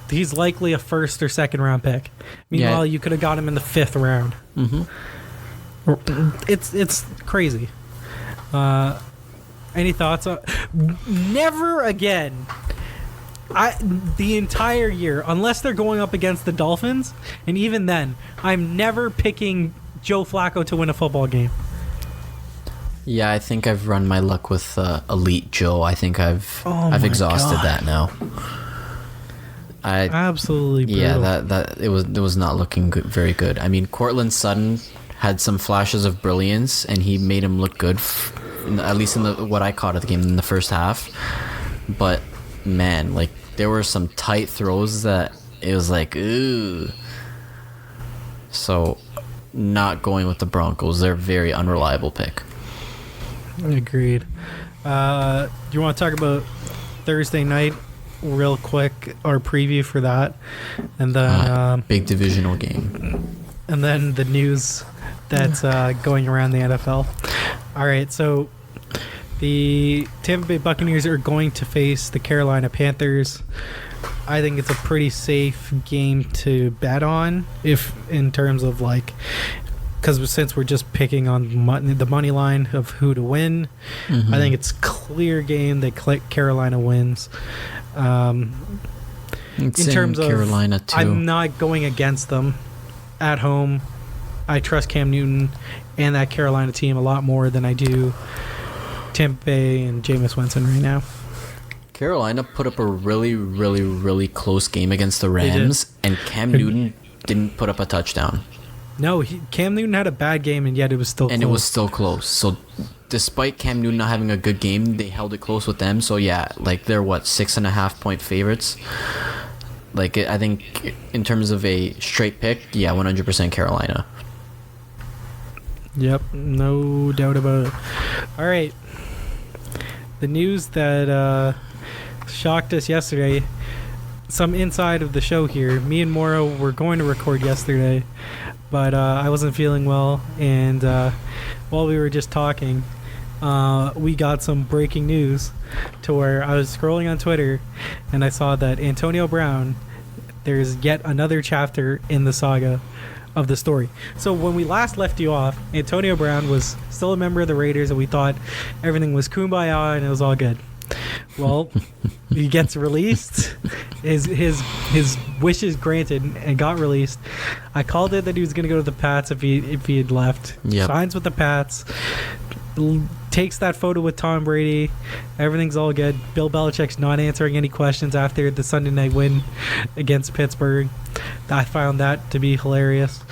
he's likely a 1st or 2nd round pick. Meanwhile, you could have got him in the 5th round. It's crazy. Any thoughts on never again? The entire year, unless they're going up against the Dolphins, and even then, I'm never picking Joe Flacco to win a football game. Yeah, I think I've run my luck with Elite Joe. I think I've exhausted that now. Absolutely brutal. Yeah, that it was not looking good, very good. I mean, Courtland Sutton had some flashes of brilliance, and he made him look good, at least in what I caught of the game in the first half. But man, like, there were some tight throws that it was like, ooh. So, not going with the Broncos. They're a very unreliable pick. Agreed. Do you want to talk about Thursday night real quick, our preview for that, and then big divisional game, and then the news that's going around the NFL. All right, so the Tampa Bay Buccaneers are going to face the Carolina Panthers. I think it's a pretty safe game to bet on, if in terms of like, because since we're just picking on the money line of who to win, I think it's clear game that Carolina wins. In terms of Carolina too. I'm not going against them at home. I trust Cam Newton and that Carolina team a lot more than I do Tampa Bay and Jameis Winston right now. Carolina put up a really, really, really close game against the Rams, and Cam Newton didn't put up a touchdown. No, Cam Newton had a bad game, and yet it was still close. And it was still close. So, despite Cam Newton not having a good game, they held it close with them. So, yeah, like, they're, 6.5 point favorites? Like, I think in terms of a straight pick, 100% Carolina. Yep, no doubt about it. All right. The news that shocked us yesterday, some inside of the show here. Me and Mauro were going to record yesterday, but I wasn't feeling well, and while we were just talking, we got some breaking news to where I was scrolling on Twitter, and I saw that Antonio Brown, there's yet another chapter in the saga of the story. So when we last left you off, Antonio Brown was still a member of the Raiders, and we thought everything was kumbaya and it was all good. Well, he gets released. His wishes granted and got released. I called it that he was going to go to the Pats if he had left. Yep. Signs with the Pats. Takes that photo with Tom Brady. Everything's all good. Bill Belichick's not answering any questions after the Sunday night win against Pittsburgh. I found that to be hilarious.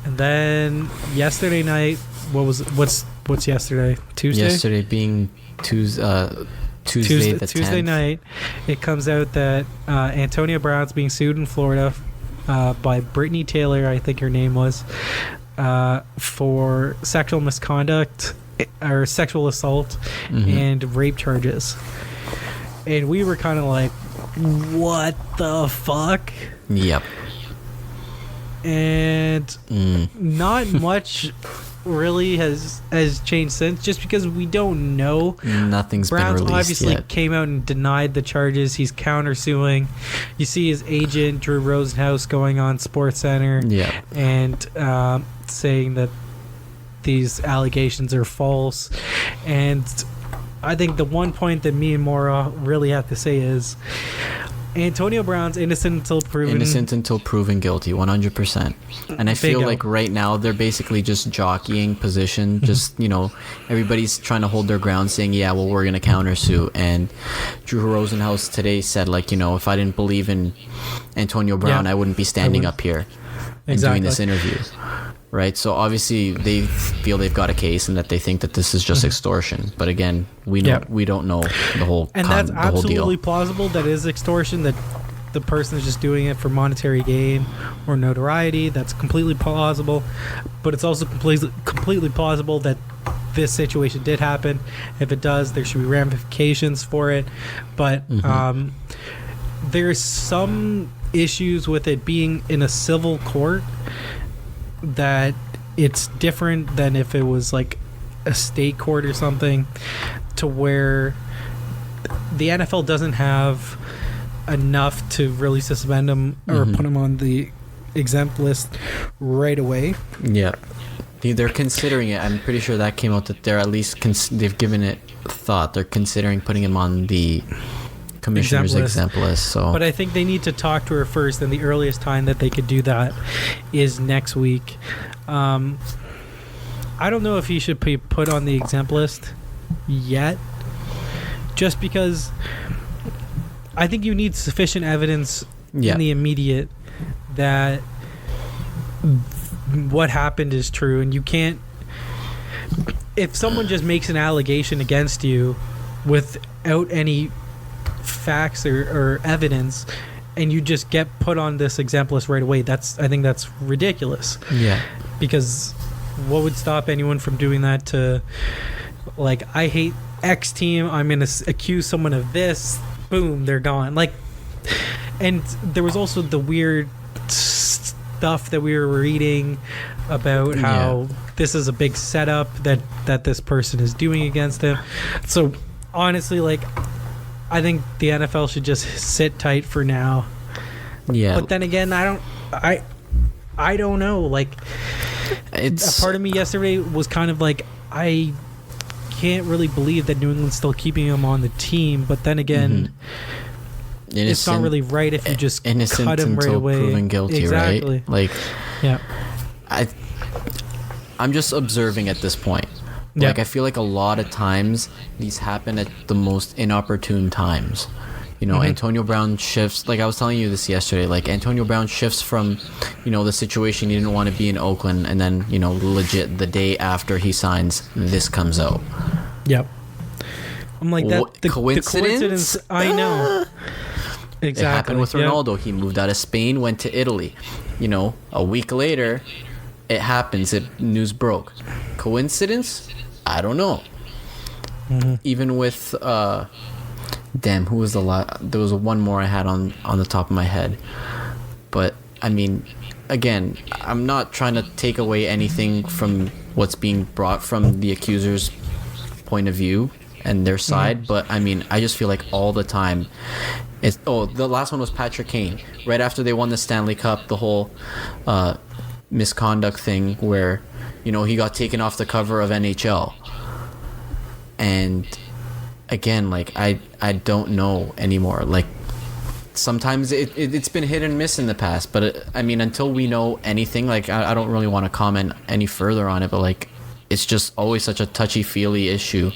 And then yesterday night, what's yesterday? Tuesday? Yesterday being Tuesday the 10th. Tuesday night, it comes out that Antonio Brown's being sued in Florida by Brittany Taylor, I think her name was, for sexual misconduct or sexual assault and rape charges. And we were kind of like, what the fuck? Yep. And not much really has changed since, just because we don't know. Nothing's Browns been released obviously yet. came out and denied the charges. He's countersuing. You see his agent Drew Rosenhaus going on SportsCenter and saying that these allegations are false. And I think the one point that me and Mauro really have to say is Antonio Brown's innocent until proven guilty, 100%. And I feel like right now they're basically just jockeying position. Just, everybody's trying to hold their ground, saying, yeah, well, we're going to countersue. And Drew Rosenhaus today said, if I didn't believe in Antonio Brown, I wouldn't be standing up here and doing this interview. Right? So obviously they feel they've got a case and that they think that this is just extortion. But again, we don't know the whole and that's the whole absolutely deal. plausible. That is extortion, that the person is just doing it for monetary gain or notoriety. That's completely plausible. But it's also completely plausible that this situation did happen. If it does, there should be ramifications for it. But there's some issues with it being in a civil court that it's different than if it was like a state court or something, to where the NFL doesn't have enough to really suspend him or put him on the exempt list right away. Yeah. They're considering it. I'm pretty sure that came out that they're at least they've given it thought. They're considering putting him on the commissioner's exempt list. So, but I think they need to talk to her first, and the earliest time that they could do that is next week. I don't know if he should be put on the exempt list yet, just because I think you need sufficient evidence in the immediate that what happened is true, and you can't. If someone just makes an allegation against you without any facts or evidence, and you just get put on this exempt list right away, I think that's ridiculous. Yeah. Because what would stop anyone from doing that to, like, I hate X team, I'm going to accuse someone of this, boom, they're gone. Like, and there was also the weird stuff that we were reading about how this is a big setup that this person is doing against him. So honestly, like, I think the NFL should just sit tight for now. Yeah. But then again, I don't know. Like, a part of me yesterday was kind of like, I can't really believe that New England's still keeping him on the team. But then again, it's not really right if you just cut him right away. Proven guilty, right? Like, I'm just observing at this point. Like, I feel like a lot of times these happen at the most inopportune times. Antonio Brown shifts, like I was telling you this yesterday, like Antonio Brown shifts from, the situation he didn't want to be in Oakland, and then, legit the day after he signs, this comes out. Yep. I'm like, that the coincidence, I know. Exactly. It happened with Ronaldo. He moved out of Spain, went to Italy. A week later, it happens. News broke. Coincidence? I don't know. Even with damn, who was the last? There was one more I had on the top of my head, but I mean, again, I'm not trying to take away anything from what's being brought from the accuser's point of view and their side, but I mean, I just feel like all the time it's the last one was Patrick Kane right after they won the Stanley Cup, the whole misconduct thing where, you know, he got taken off the cover of NHL. And again, like I don't know anymore. Like sometimes it's been hit and miss in the past, but I mean, until we know anything, like I don't really want to comment any further on it, but like it's just always such a touchy-feely issue.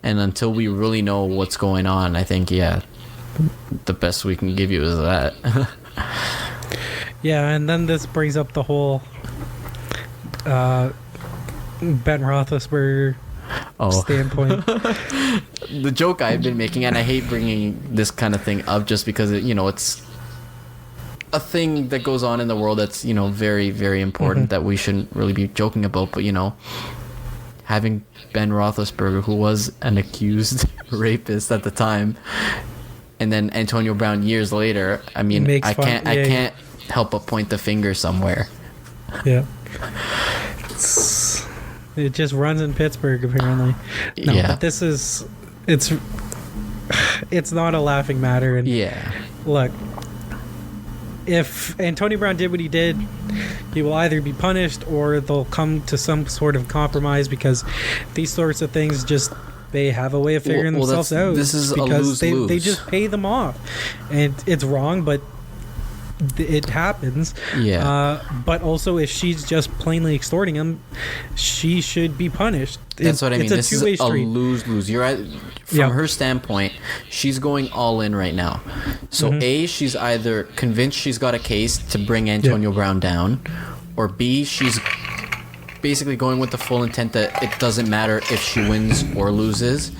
And until we really know what's going on, I think, yeah, the best we can give you is that. Yeah, and then this brings up the whole Ben Roethlisberger standpoint. The joke I've been making, and I hate bringing this kind of thing up just because, it's a thing that goes on in the world that's, very, very important that we shouldn't really be joking about. But, having Ben Roethlisberger, who was an accused rapist at the time, and then Antonio Brown years later, I mean, I can't help but point the finger somewhere. Yeah. It just runs in Pittsburgh, apparently. No, yeah. But this is... It's not a laughing matter. And yeah. Look, if Antonio Brown did what he did, he will either be punished or they'll come to some sort of compromise, because these sorts of things just... They have a way of figuring themselves out. This is because a lose-lose. They just pay them off. And it's wrong, but... it happens. Yeah. But also, if she's just plainly extorting him, she should be punished. That's what I mean. It's a this two-way is street. A lose-lose. You're from her standpoint, she's going all in right now. So A, she's either convinced she's got a case to bring Antonio Brown down, or B, she's basically going with the full intent that it doesn't matter if she wins or loses.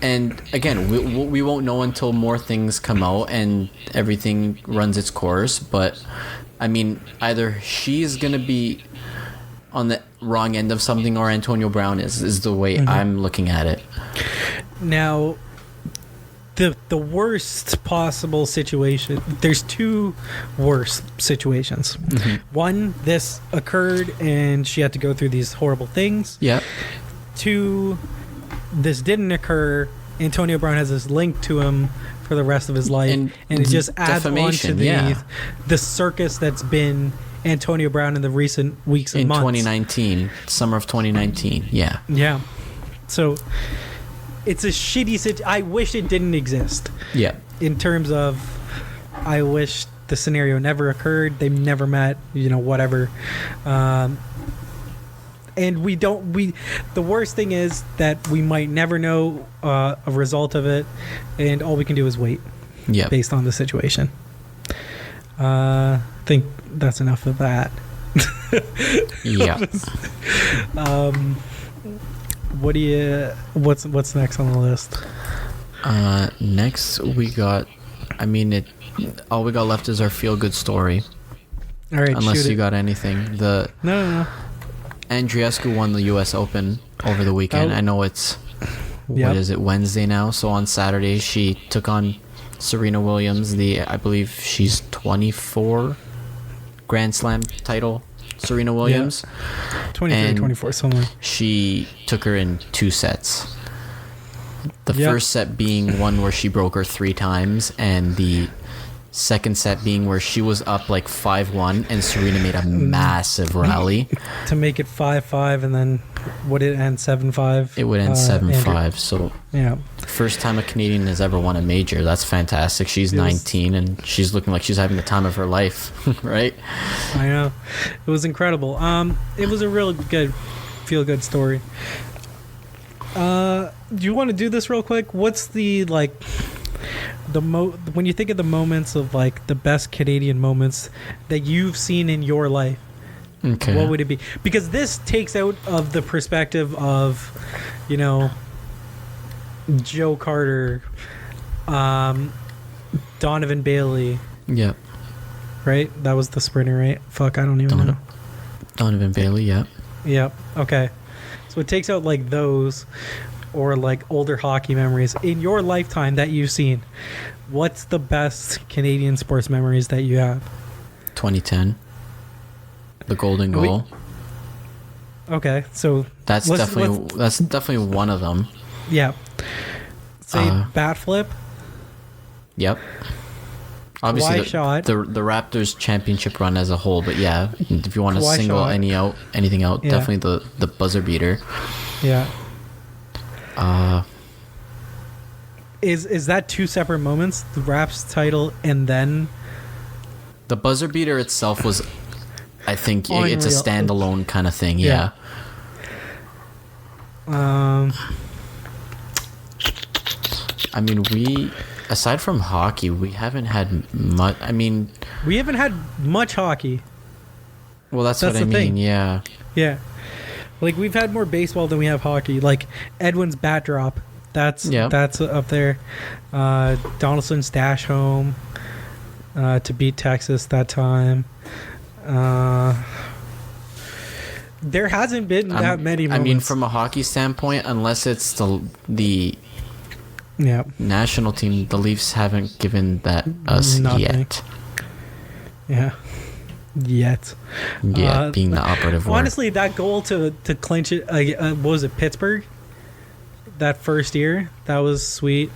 And again, we won't know until more things come out and everything runs its course. But I mean, either she's gonna be on the wrong end of something, or Antonio Brown is the way I'm looking at it. Now, the worst possible situation. There's two worst situations. One, this occurred and she had to go through these horrible things. Yeah. Two, this didn't occur. Antonio Brown has this link to him for the rest of his life, and it just adds on to the circus that's been Antonio Brown in the recent weeks and months. 2019, summer of 2019. Yeah. Yeah. So it's a shitty situation. I wish it didn't exist. Yeah. In terms of, I wish the scenario never occurred. They never met. Whatever. And the worst thing is that we might never know a result of it, and all we can do is wait. Yeah. Based on the situation. I think that's enough of that. Yeah. What's next on the list? Next we got, all we got left is our feel-good story. All right, unless you got anything. No. Andreescu won the U.S. Open over the weekend. I know it's, what is it, Wednesday now? So on Saturday, she took on Serena Williams, I believe she's 24 Grand Slam title, Serena Williams. 23, 24, somewhere. She took her in 2 sets. The first set being one where she broke her 3 times, and the second set being where she was up like 5-1 and Serena made a massive rally to make it 5-5, and then would it end 7-5? It would end 7-5. So yeah, first time a Canadian has ever won a major. That's fantastic. She's 19 and she's looking like she's having the time of her life. Right? I know, it was incredible. It was a real good feel-good story. Do you want to do this real quick? What's the when you think of the moments of the best Canadian moments that you've seen in your life, what would it be? Because this takes out of the perspective of, Joe Carter, Donovan Bailey. Yep. Right? That was the sprinter, right? Fuck, I don't even know. Donovan Bailey, yeah. Yep. Okay. So it takes out like those or like older hockey memories in your lifetime that you've seen. What's the best Canadian sports memories that you have? 2010. The golden goal. Okay. So that's definitely one of them. Yeah. Say bat flip. Yep. Obviously, shot. The Raptors championship run as a whole, but yeah, if you want to single shot. anything out, Yeah. definitely the buzzer beater. Yeah. Is that two separate moments? The Raps title and then the buzzer beater itself was, I think, Unreal. it's a standalone kind of thing. Yeah. I mean, aside from hockey, we haven't had much. I mean, we haven't had much hockey. Well, that's what I mean. Thing. Yeah. Yeah. Like we've had more baseball than we have hockey. Like Edwin's bat drop. That's up there. Donaldson's dash home to beat Texas that time. There hasn't been that many moments. I mean, from a hockey standpoint, unless it's the national team, the Leafs haven't given that us yet. Yeah. Yet. Being the operative word. Honestly, that goal to clinch it, what was it, Pittsburgh? That first year, that was sweet.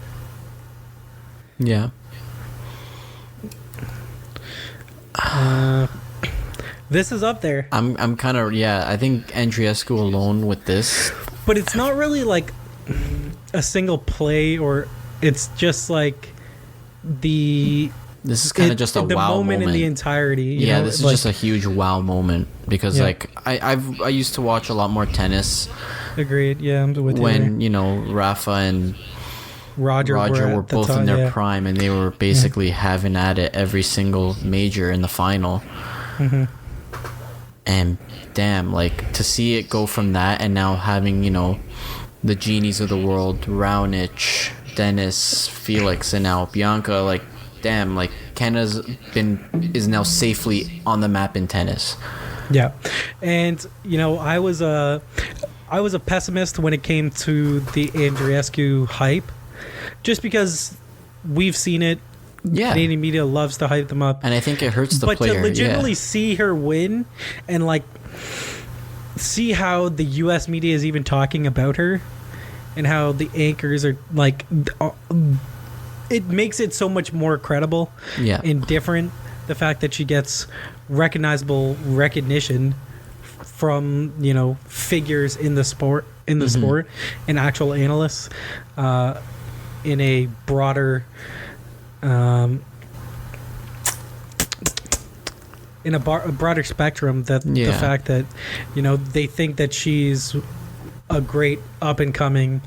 Yeah. This is up there. I'm kind of I think Andreescu alone with this. But it's not really like a single play, or it's just like this is kind of just a wow moment in the entirety. You know? This is just a huge wow moment because like I used to watch a lot more tennis. Agreed. Yeah, I'm with you. When Rafa and Roger were both in their prime, and they were basically having at it every single major in the final. Mm-hmm. And damn, like to see it go from that and now having the genies of the world, Raonic, Dennis, Felix, and now Bianca, like damn, like Canada is now safely on the map in tennis. Yeah, and I was a pessimist when it came to the Andreescu hype, just because we've seen it. Yeah, Canadian media loves to hype them up, and I think it hurts the player. But to legitimately see her win and like see how the U.S. media is even talking about her, and how the anchors are like, it makes it so much more credible. Yeah, and different. The fact that she gets recognizable recognition from figures in the sport, sport, and actual analysts in a broader. In a broader spectrum, that the fact that they think that she's a great up and coming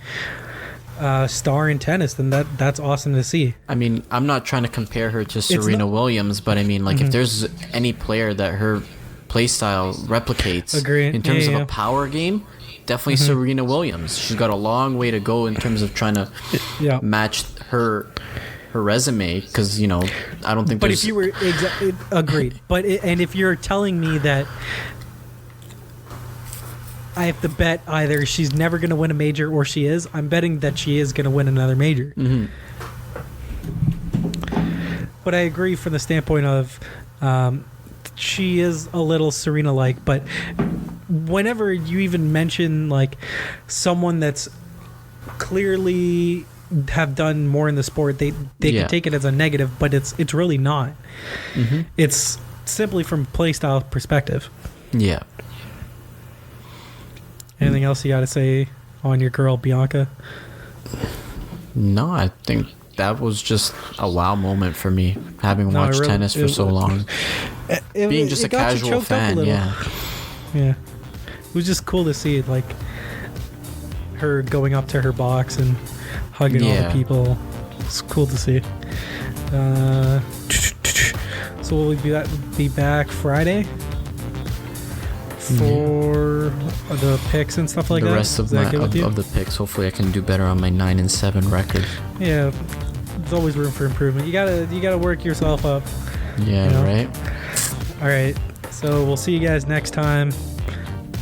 star in tennis, then that's awesome to see. I mean, I'm not trying to compare her to Serena Williams, but I mean, like if there's any player that her play style replicates in terms of a power game, definitely Serena Williams. She's got a long way to go in terms of trying to match her resume, because I don't think. But if you were agreed, and if you're telling me that I have to bet either she's never going to win a major or she is, I'm betting that she is going to win another major. Mm-hmm. But I agree from the standpoint of she is a little Serena-like. But whenever you even mention like someone that's clearly have done more in the sport, they can take it as a negative, but it's really not. Mm-hmm. It's simply from play style perspective. Yeah. Anything else you got to say on your girl Bianca? No, I think that was just a wow moment for me, having watched tennis for so long. Being just a casual fan, yeah. It was just cool to see it, like her going up to her box and hugging all the people. It's cool to see. So will we be back Friday for the picks and stuff like that? The rest of the picks. Hopefully, I can do better on my 9-7 record. Yeah, there's always room for improvement. You gotta work yourself up. Yeah, right. All right. So So we'll see you guys next time.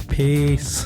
Peace.